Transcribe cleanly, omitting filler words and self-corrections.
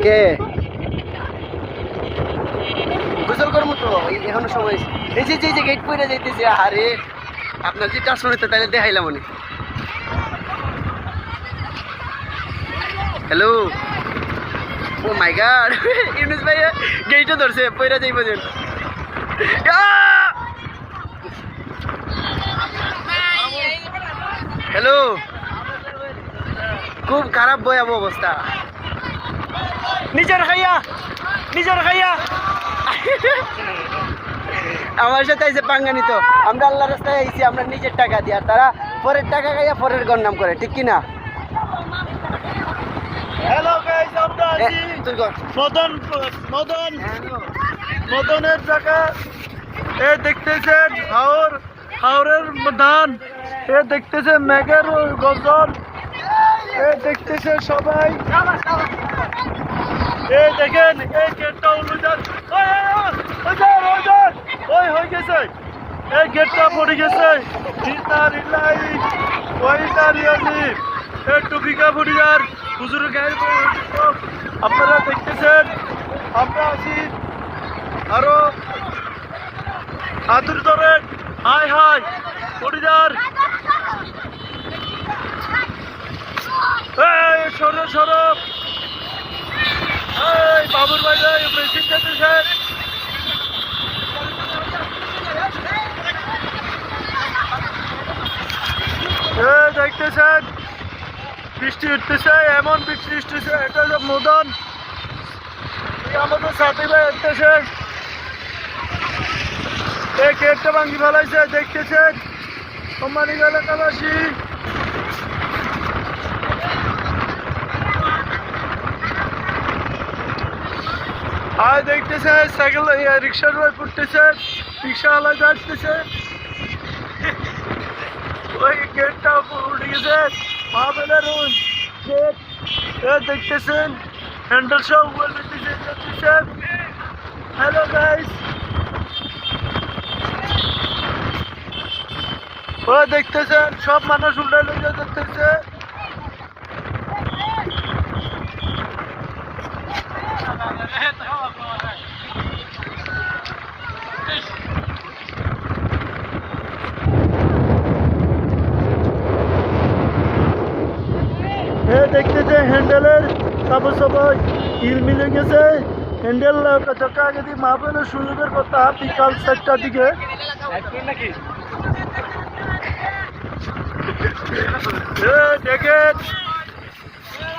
কে গোসল করবো তো এখনো সময় এই যে গেট পড়ে যাইতেছে আরে আপনার যে টাচ মনে তাহলে দেখাইলাম অনেক হ্যালো ও মাই গড ইউনুস ভাই গেটও ধরছে পয়রা যাইব যেন হ্যালো খুব খারাপ ভয়াবহ অবস্থা নিজের খাইয়া আমার সাথে আইসে পাঙ্গানি তো আমরা আল্লাহ রাস্তায় আইছি আমরা নিজের টাকা দিই আর তারা পরের টাকা খাইয়া পরের গণনাম করে ঠিক কিনা হ্যালো গাইস আমরা আছি মদনের জায়গা এ দেখতেছেন হাওরের ধান এ দেখতেছে মেঘের গজল এ দেখতেছে সবাই এই দেখেন এই গেটটা অনুযায়ী ওই হয়ে গেছে এই গেটটা পড়ে গেছে টুপিকা ফুটিয়ার হুজুর গায়ের আপনারা দেখতেছেন আমরা আছি আরো হাতুর ধরে হাই ফুটিয়ার এই সরব এই বাবুর ভাই মেশিন দেখতেছেন দেখতেছেন বৃষ্টি উঠতেছে এমন বৃষ্টি উঠতেছে এটা হচ্ছে মদন আমাদের সাথে ভাই উঠতেছে এই গেটটা ভাঙ্গি ফেলাইছে দেখতেছেন কোম্পানি এলাকাবাসী আর দেখতেছে সাইকেল রিক্সার ভাই পড়তেছে রিক্সাওয়ালা যাচ্ছে ওই গেটটা উঠে গেছে মাহবেলের গেট দেখতেছেন হ্যান্ডেল সব দেখতেছেন হ্যালো গাইস ও দেখতেছেন সব মানুষ উল্টে লইয়া দেখতেছে দেখতেছে হ্যান্ডেলের কাপড় সবাই ইল মিলে গেছে হ্যান্ডেল চক্কা আগে দিয়ে মাহফিলের সুযোগের কথা বিকাল 4টার দিকে দেখেন